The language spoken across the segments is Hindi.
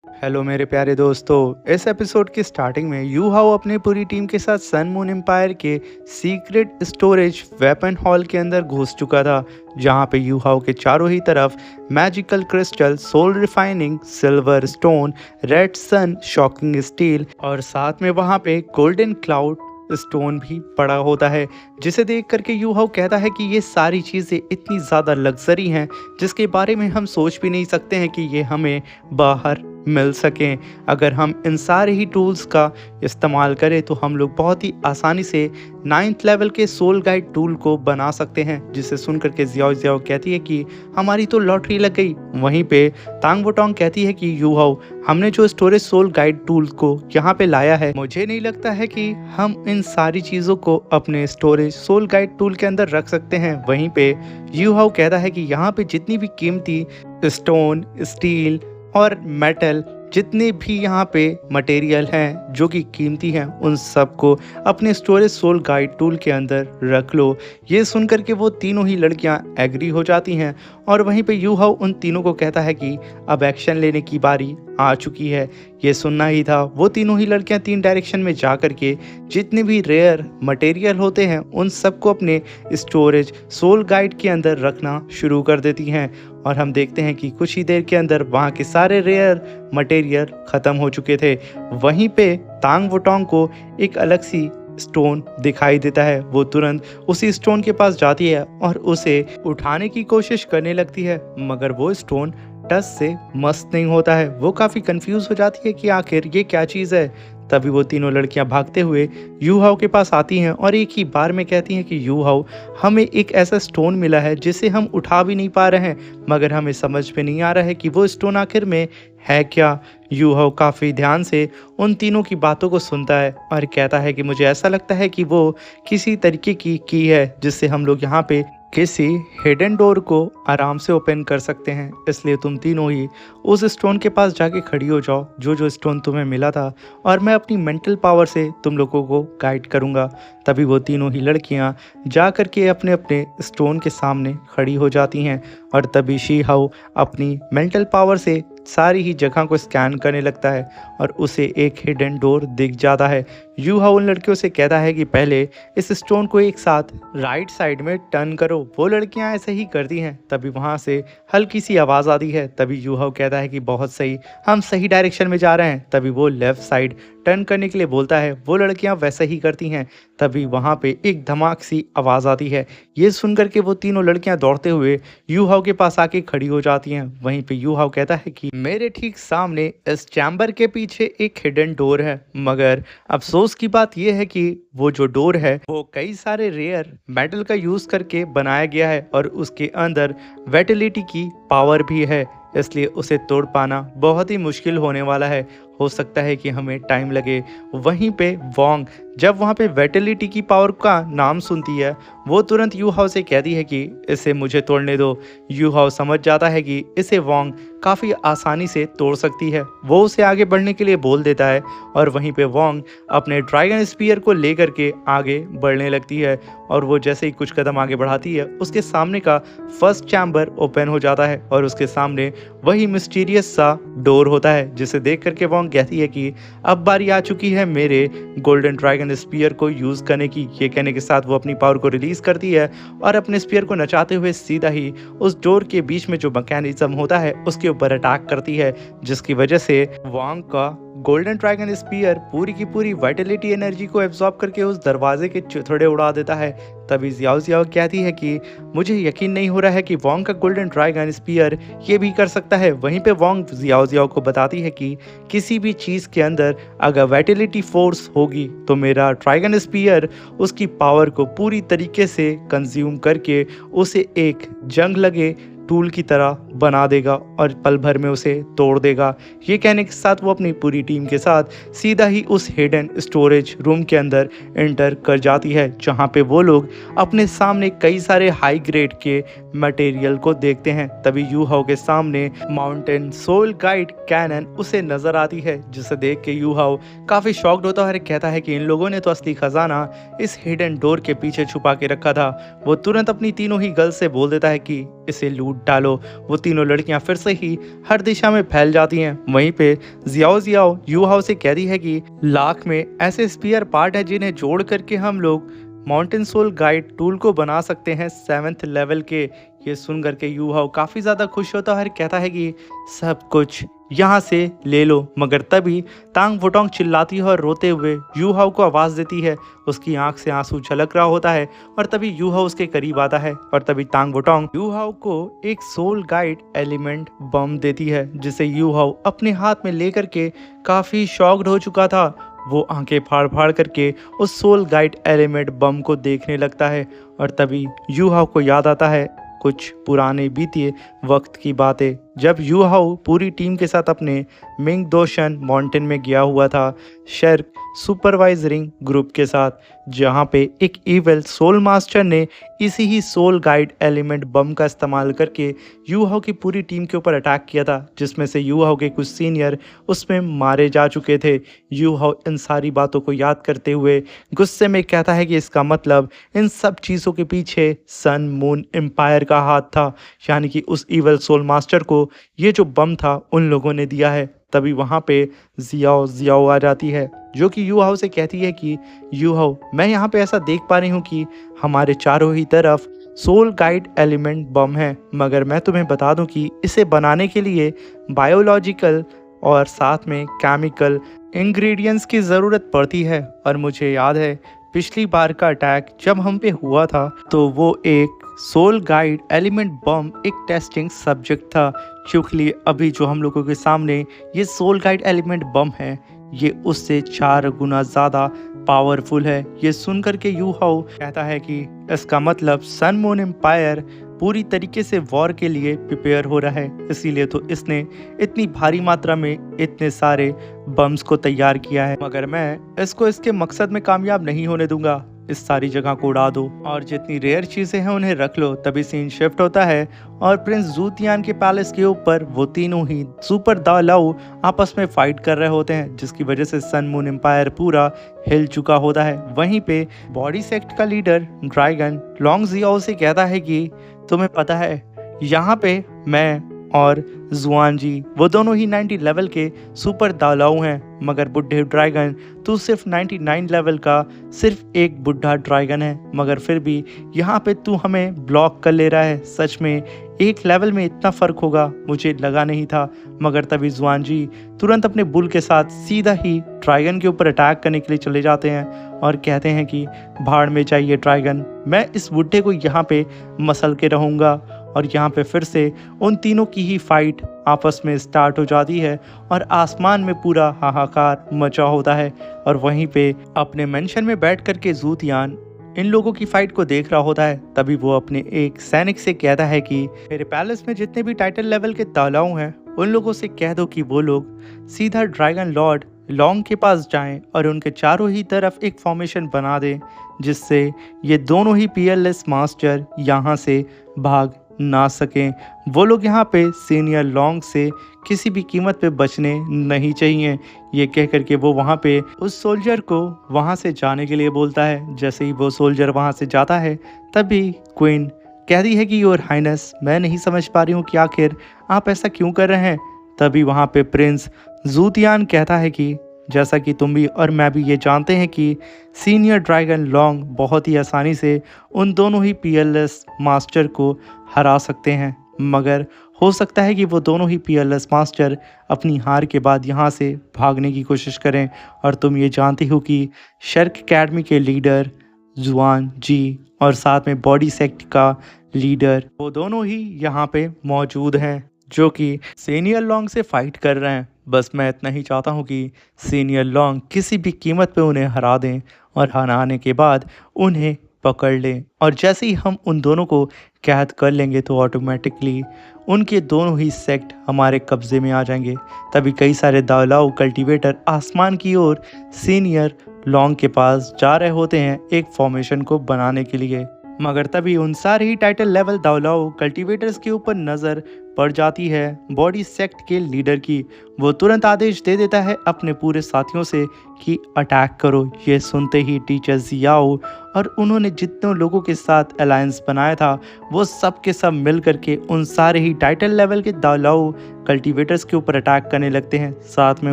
हेलो मेरे प्यारे दोस्तों। इस एपिसोड की स्टार्टिंग में यू हाओ अपनी पूरी टीम के साथ सन मून एम्पायर के सीक्रेट स्टोरेज वेपन हॉल के अंदर घुस चुका था, जहां पे यू हाओ के चारों ही तरफ magical crystal, soul refining, silver stone, red sun, shocking steel और साथ में वहां पे गोल्डन क्लाउड स्टोन भी पड़ा होता है, जिसे देख करके यू हाओ कहता है कि ये सारी चीज़ें इतनी ज़्यादा लग्जरी हैं जिसके बारे में हम सोच भी नहीं सकते हैं कि ये हमें बाहर मिल सकें। अगर हम इन सारे ही टूल्स का इस्तेमाल करें तो हम लोग बहुत ही आसानी से 9th लेवल के सोल गाइड टूल को बना सकते हैं, जिसे सुन करके जियाओ जियाओ कहती है कि हमारी तो लॉटरी लग गई। वहीं पे तांग वोटोंग कहती है कि यू हाओ, हमने जो स्टोरेज सोल गाइड टूल को यहाँ पे लाया है, मुझे नहीं लगता है कि हम इन सारी चीज़ों को अपने स्टोरेज सोल गाइड टूल के अंदर रख सकते हैं। वहीं पे यू हाओ कहता है कि यहाँ पे जितनी भी कीमती स्टोन, स्टील और मेटल, जितने भी यहाँ पे मटेरियल हैं जो कि कीमती हैं, उन सबको अपने स्टोरेज सोल गाइड टूल के अंदर रख लो। ये सुनकर के वो तीनों ही लड़कियाँ एग्री हो जाती हैं और वहीं पे यू हाओ उन तीनों को कहता है कि अब एक्शन लेने की बारी आ चुकी है। ये सुनना ही था। वो तीनों ही लड़कियां 3 डायरेक्शन में जा करके जितने भी रेयर मटेरियल होते हैं उन सबको अपने स्टोरेज सोल गाइड के अंदर रखना शुरू कर देती हैं और हम देखते हैं कि कुछ ही देर के अंदर वहाँ के सारे रेयर मटेरियल ख़त्म हो चुके थे। वहीं पे तांग वोटोंग को एक अलग सी स्टोन दिखाई देता है। वो तुरंत उसी स्टोन के पास जाती है और उसे उठाने की कोशिश करने लगती है, मगर वो स्टोन टच से मस्त नहीं होता है। वो काफ़ी कंफ्यूज हो जाती है कि आखिर ये क्या चीज़ है। तभी वो तीनों लड़कियां भागते हुए यू हाओ के पास आती हैं और एक ही बार में कहती हैं कि यू हाओ, हमें एक ऐसा स्टोन मिला है जिसे हम उठा भी नहीं पा रहे हैं, मगर हमें समझ में नहीं आ रहा है कि वो स्टोन आखिर में है क्या। यू हाओ काफ़ी ध्यान से उन तीनों की बातों को सुनता है और कहता है कि मुझे ऐसा लगता है कि वो किसी तरीके की है जिससे हम लोग यहाँ पे किसी हिडन डोर को आराम से ओपन कर सकते हैं। इसलिए तुम तीनों ही उस स्टोन के पास जाके खड़ी हो जाओ जो जो स्टोन तुम्हें मिला था, और मैं अपनी मेंटल पावर से तुम लोगों को गाइड करूँगा। तभी वो तीनों ही लड़कियाँ जा कर के अपने अपने स्टोन के सामने खड़ी हो जाती हैं और तभी शी हाओ अपनी मेंटल पावर से सारी ही जगह को स्कैन करने लगता है और उसे एक हिडन डोर दिख जाता है। यू हाओ उन लड़कियों से कहता है कि पहले इस स्टोन को एक साथ राइट साइड में टर्न करो। वो लड़कियां ऐसे ही करती हैं। तभी वहां से हल्की सी आवाज़ आती है। तभी यू हाओ कहता है कि बहुत सही, हम सही डायरेक्शन में जा रहे हैं। तभी वो लेफ्ट साइड टर्न करने के लिए बोलता है। वो लड़कियां वैसे ही करती हैं। तभी वहां पे एक धमाक सी आवाज़ आती है। ये सुनकर के वो तीनों लड़कियां दौड़ते हुए यू हाओ के पास आके खड़ी हो जाती हैं। वहीं पे यू हाओ कहता है कि मेरे ठीक सामने इस चैम्बर के पीछे एक हिडन डोर है, मगर अफसोस की बात यह है कि वो जो डोर है वो कई सारे रेयर मेटल का यूज करके बनाया गया है और उसके अंदर वेटिलिटी की पावर भी है, इसलिए उसे तोड़ पाना बहुत ही मुश्किल होने वाला है। हो सकता है कि हमें टाइम लगे। वहीं पे वोंग जब वहाँ पे वेटिलिटी की पावर का नाम सुनती है, वो तुरंत यू हाओ से कहती है कि इसे मुझे तोड़ने दो। यू हाओ समझ जाता है कि इसे वोंग काफ़ी आसानी से तोड़ सकती है। वो उसे आगे बढ़ने के लिए बोल देता है और वहीं पे वोंग अपने ड्रैगन स्पीयर को लेकर के आगे बढ़ने लगती है और वो जैसे ही कुछ कदम आगे बढ़ाती है, उसके सामने का फर्स्ट चैम्बर ओपन हो जाता है और उसके सामने वही मिस्टीरियस सा डोर होता है, जिसे देख करके वोंग कहती है कि अब बारी आ चुकी है मेरे गोल्डन ड्रैगन स्पीयर को यूज़ करने की। ये कहने के साथ वो अपनी पावर को रिलीज़ करती है और अपने स्पीयर को नचाते हुए सीधा ही उस डोर के बीच में जो मैकेनिज्म होता है उसके ऊपर अटैक करती है, जिसकी वजह से वोंग का गोल्डन ड्रैगन स्पीयर पूरी की पूरी वाइटलिटी एनर्जी को एब्जॉर्ब करके उस दरवाजे के चिथड़े उड़ा देता है। तभी जियाओ जियाओ कहती है कि मुझे यकीन नहीं हो रहा है कि वोंग का गोल्डन ड्रैगन स्पीयर ये भी कर सकता है। वहीं पे वोंग जियाओ जियाओ को बताती है कि किसी भी चीज़ के अंदर अगर वाइटलिटी फोर्स होगी तो मेरा ड्रैगन स्पीयर उसकी पावर को पूरी तरीके से कंज्यूम करके उसे एक जंग लगे टूल की तरह बना देगा और पल भर में उसे तोड़ देगा। ये कहने के साथ वो अपनी पूरी टीम के साथ सीधा ही उस हिडन स्टोरेज रूम के अंदर एंटर कर जाती है, जहाँ पे वो लोग अपने सामने कई सारे हाई ग्रेड के मटेरियल को देखते हैं। तभी यू हाओ के सामने माउंटेन सोल गाइड कैनन उसे नजर आती है, जिसे देख के यू हाओ काफ़ी शॉक्ड होता है और कहता है कि इन लोगों ने तो असली खजाना इस हिडन डोर के पीछे छुपा के रखा था। वो तुरंत अपनी तीनों ही गर्ल से बोल देता है कि इसे लूट डालो। वो तीनों लड़कियां फिर से ही हर दिशा में फैल जाती हैं। वहीं पे जियाओ जियाओ यू हाओ से कहती है कि लाख में ऐसे स्पीयर पार्ट है जिन्हें जोड़ करके हम लोग माउंटेन सोल गाइड टूल को बना सकते हैं 7th लेवल के। ये सुन करके यू हाओ काफ़ी ज़्यादा खुश होता है और कहता है कि सब कुछ यहाँ से ले लो। मगर तभी तांग वुटोंग चिल्लाती है और रोते हुए यू हाओ को आवाज़ देती है। उसकी आंख से आंसू छलक रहा होता है और तभी यू हाओ उसके करीब आता है और तभी तांग वुटोंग यू हाओ को एक सोल गाइड एलिमेंट बम देती है, जिसे यू हाओ अपने हाथ में लेकर के काफ़ी शॉक्ड हो चुका था। वो आंखें फाड़ फाड़ करके उस सोल गाइड एलिमेंट बम को देखने लगता है और तभी यू हाओ को याद आता है कुछ पुराने बीते वक्त की बातें, जब यू हाओ पूरी टीम के साथ अपने मिंग दोशन माउंटेन में गया हुआ था शर्क सुपरवाइजरिंग ग्रुप के साथ, जहां पे एक इविल सोल मास्टर ने इसी ही सोल गाइड एलिमेंट बम का इस्तेमाल करके यू हाओ की पूरी टीम के ऊपर अटैक किया था, जिसमें से यू हाओ के कुछ सीनियर उसमें मारे जा चुके थे। यू हाओ इन सारी बातों को याद करते हुए गुस्से में कहता है कि इसका मतलब इन सब चीज़ों के पीछे सन मून एम्पायर का हाथ था, यानी कि उस इविल सोल मास्टर को ये जो बम था उन लोगों ने दिया है। तभी वहाँ पे जियाओ जियाओ आ जाती है, जो कि यू हाओ से कहती है कि यू हाओ, मैं यहाँ पे ऐसा देख पा रही हूँ कि हमारे चारों ही तरफ सोल गाइड एलिमेंट बम है, मगर मैं तुम्हें बता दूं कि इसे बनाने के लिए बायोलॉजिकल और साथ में केमिकल इंग्रेडिएंट्स की ज़रूरत पड़ती है। और मुझे याद है पिछली बार का अटैक जब हम पे हुआ था तो वो एक सोल गाइड एलिमेंट बम एक टेस्टिंग सब्जेक्ट था, क्योंकि अभी जो हम लोगों के सामने ये सोल गाइड एलिमेंट बम है ये उससे 4 गुना ज़्यादा पावरफुल है। ये सुनकर के यू हाओ कहता है कि इसका मतलब सन मून एम्पायर पूरी तरीके से वॉर के लिए प्रिपेयर हो रहा है, इसीलिए तो इसने इतनी भारी मात्रा में इतने सारे बम्स को तैयार किया है। मगर मैं इसको इसके मकसद में कामयाब नहीं होने दूंगा। इस सारी जगह को उड़ा दो और जितनी रेयर चीज़ें हैं उन्हें रख लो। तभी सीन शिफ्ट होता है और प्रिंस जूतियान के पैलेस के ऊपर वो तीनों ही सुपर दा लाओ आपस में फाइट कर रहे होते हैं, जिसकी वजह से सन मून एम्पायर पूरा हिल चुका होता है। वहीं पे बॉडी सेक्ट का लीडर ड्रैगन लॉन्ग जियाओ से कहता है कि तुम्हें पता है यहाँ पे मैं और जुआन जी वो दोनों ही 90 लेवल के सुपर दालाऊ हैं, मगर बुढ़े ड्रैगन तू सिर्फ 99 लेवल का सिर्फ एक बुढ़ा ड्रैगन है, मगर फिर भी यहाँ पे तू हमें ब्लॉक कर ले रहा है। सच में एक लेवल में इतना फ़र्क होगा मुझे लगा नहीं था। मगर तभी जुआन जी तुरंत अपने बुल के साथ सीधा ही ड्रैगन के ऊपर अटैक करने के लिए चले जाते हैं और कहते हैं कि भाड़ में जाइए ड्रैगन, मैं इस बुढ़े को यहाँ पे मसल के रहूँगा। और यहाँ पे फिर से उन तीनों की ही फाइट आपस में स्टार्ट हो जाती है और आसमान में पूरा हाहाकार मचा होता है। और वहीं पे अपने मेंशन में बैठ कर के जूतियान इन लोगों की फाइट को देख रहा होता है। तभी वो अपने एक सैनिक से कहता है कि मेरे पैलेस में जितने भी टाइटल लेवल के तालाऊ हैं उन लोगों से कह दो कि वो लोग सीधा ड्रैगन लॉर्ड लॉन्ग के पास जाएं और उनके चारों ही तरफ एक फॉर्मेशन बना दें, जिससे ये दोनों ही पीएलएस मास्टर यहाँ से भाग ना सकें। वो लोग यहाँ पे सीनियर लॉन्ग से किसी भी कीमत पे बचने नहीं चाहिए। ये कह करके वो वहाँ पे उस सोल्जर को वहाँ से जाने के लिए बोलता है। जैसे ही वो सोल्जर वहाँ से जाता है तभी क्वीन कहती है कि योर हाइनेस, मैं नहीं समझ पा रही हूँ कि आखिर आप ऐसा क्यों कर रहे हैं। तभी वहाँ पे प्रिंस जूतियान कहता है कि जैसा कि तुम भी और मैं भी ये जानते हैं कि सीनियर ड्रैगन लॉन्ग बहुत ही आसानी से उन दोनों ही पीएलएस मास्टर को हरा सकते हैं, मगर हो सकता है कि वो दोनों ही पीएलएस मास्टर अपनी हार के बाद यहाँ से भागने की कोशिश करें। और तुम ये जानती हो कि शर्क अकेडमी के लीडर जुआन जी और साथ में बॉडी सेक्ट का लीडर वो दोनों ही यहाँ पे मौजूद हैं, जो कि सीनियर लॉन्ग से फाइट कर रहे हैं। बस मैं इतना ही चाहता हूँ कि सीनियर लॉन्ग किसी भी कीमत पे उन्हें हरा दें और हराने के बाद उन्हें पकड़ लें। और जैसे ही हम उन दोनों को कैद कर लेंगे तो ऑटोमेटिकली उनके दोनों ही सेक्ट हमारे कब्जे में आ जाएंगे। तभी कई सारे दालाऊ कल्टीवेटर आसमान की ओर सीनियर लॉन्ग के पास जा रहे होते हैं एक फॉर्मेशन को बनाने के लिए, मगर तभी उन सारे ही टाइटल लेवल दालाऊ कल्टीवेटर्स के ऊपर नज़र पड़ जाती है बॉडी सेक्ट के लीडर की। वो तुरंत आदेश दे देता है अपने पूरे साथियों से कि अटैक करो। ये सुनते ही टीचर जियाओ और उन्होंने जितने लोगों के साथ अलायंस बनाया था वो सब के सब मिल करके उन सारे ही टाइटल लेवल के दालाओ कल्टीवेटर्स के ऊपर अटैक करने लगते हैं। साथ में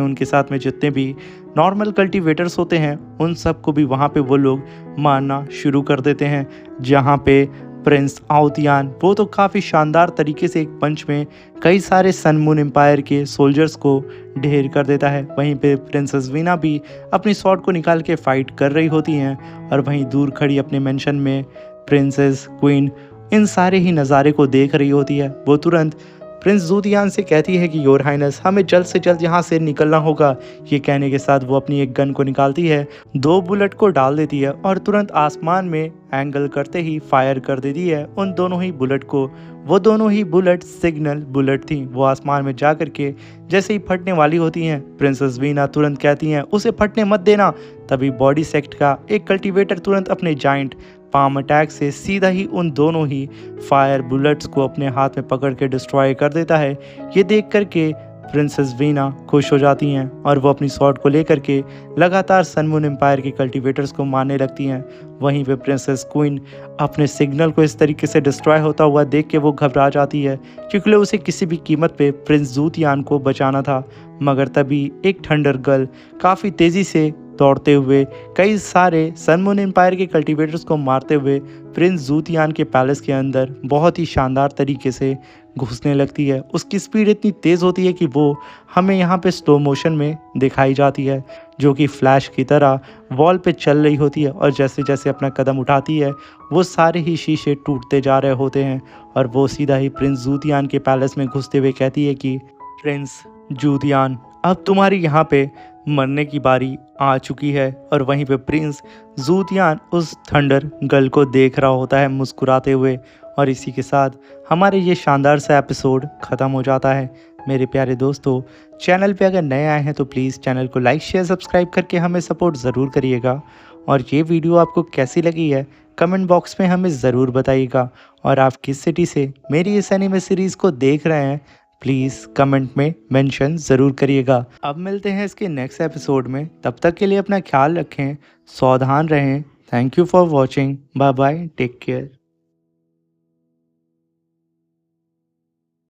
उनके साथ में जितने भी नॉर्मल कल्टीवेटर्स होते हैं उन सब को भी वहाँ पे वो लोग मारना शुरू कर देते हैं। जहाँ पे प्रिंस आउतियान वो तो काफ़ी शानदार तरीके से एक पंच में कई सारे सन मून एम्पायर के सोल्जर्स को ढेर कर देता है। वहीं पे प्रिंसेस वीना भी अपनी स्वॉर्ड को निकाल के फाइट कर रही होती हैं और वहीं दूर खड़ी अपने मेंशन में प्रिंसेस क्वीन इन सारे ही नज़ारे को देख रही होती है। वो तुरंत प्रिंस जूतियान से कहती है कि योर हाइनेस हमें जल्द से जल्द यहाँ से निकलना होगा। ये कहने के साथ वो अपनी एक गन को निकालती है, 2 बुलेट को डाल देती है और तुरंत आसमान में एंगल करते ही फायर कर देती है उन दोनों ही बुलेट को। वो दोनों ही बुलेट सिग्नल बुलेट थी। वो आसमान में जा करके जैसे ही फटने वाली होती हैं प्रिंसेस वीना तुरंत कहती हैं उसे फटने मत देना। तभी बॉडी सेक्ट का एक कल्टीवेटर तुरंत अपने जाइंट पाम अटैक से सीधा ही उन दोनों ही फायर बुलेट्स को अपने हाथ में पकड़ के डिस्ट्रॉय कर देता है। ये देख करके प्रिंसेस वीना खुश हो जाती हैं और वो अपनी स्वॉर्ड को लेकर के लगातार सन मून एम्पायर के कल्टीवेटर्स को मारने लगती हैं। वहीं पे प्रिंसेस क्वीन अपने सिग्नल को इस तरीके से डिस्ट्रॉय होता हुआ देख के वो घबरा जाती है क्योंकि उसे किसी भी कीमत पे प्रिंस जूतियान को बचाना था। मगर तभी एक थंडर गर्ल काफ़ी तेज़ी से दौड़ते हुए कई सारे सन मून एम्पायर के कल्टीवेटर्स को मारते हुए प्रिंस जूतियान के पैलेस के अंदर बहुत ही शानदार तरीके से घुसने लगती है। उसकी स्पीड इतनी तेज़ होती है कि वो हमें यहाँ पे स्लो मोशन में दिखाई जाती है, जो कि फ्लैश की तरह वॉल पे चल रही होती है और जैसे जैसे अपना कदम उठाती है वो सारे ही शीशे टूटते जा रहे होते हैं और वो सीधा ही प्रिंस जूतियान के पैलेस में घुसते हुए कहती है कि प्रिंस जूतियान अब तुम्हारी यहाँ पे मरने की बारी आ चुकी है। और वहीं पे प्रिंस जूतियान उस थंडर गर्ल को देख रहा होता है मुस्कुराते हुए। और इसी के साथ हमारे ये शानदार सा एपिसोड ख़त्म हो जाता है। मेरे प्यारे दोस्तों, चैनल पे अगर नए आए हैं तो प्लीज़ चैनल को लाइक शेयर सब्सक्राइब करके हमें सपोर्ट ज़रूर करिएगा। और ये वीडियो आपको कैसी लगी है कमेंट बॉक्स में हमें ज़रूर बताइएगा। और आप किस सिटी से मेरी इस एनिमे सीरीज़ को देख रहे हैं प्लीज़ कमेंट में मेंशन ज़रूर करिएगा। अब मिलते हैं इसके नेक्स्ट एपिसोड में, तब तक के लिए अपना ख्याल रखें, सावधान रहें। Thank you for watching, bye bye, take care.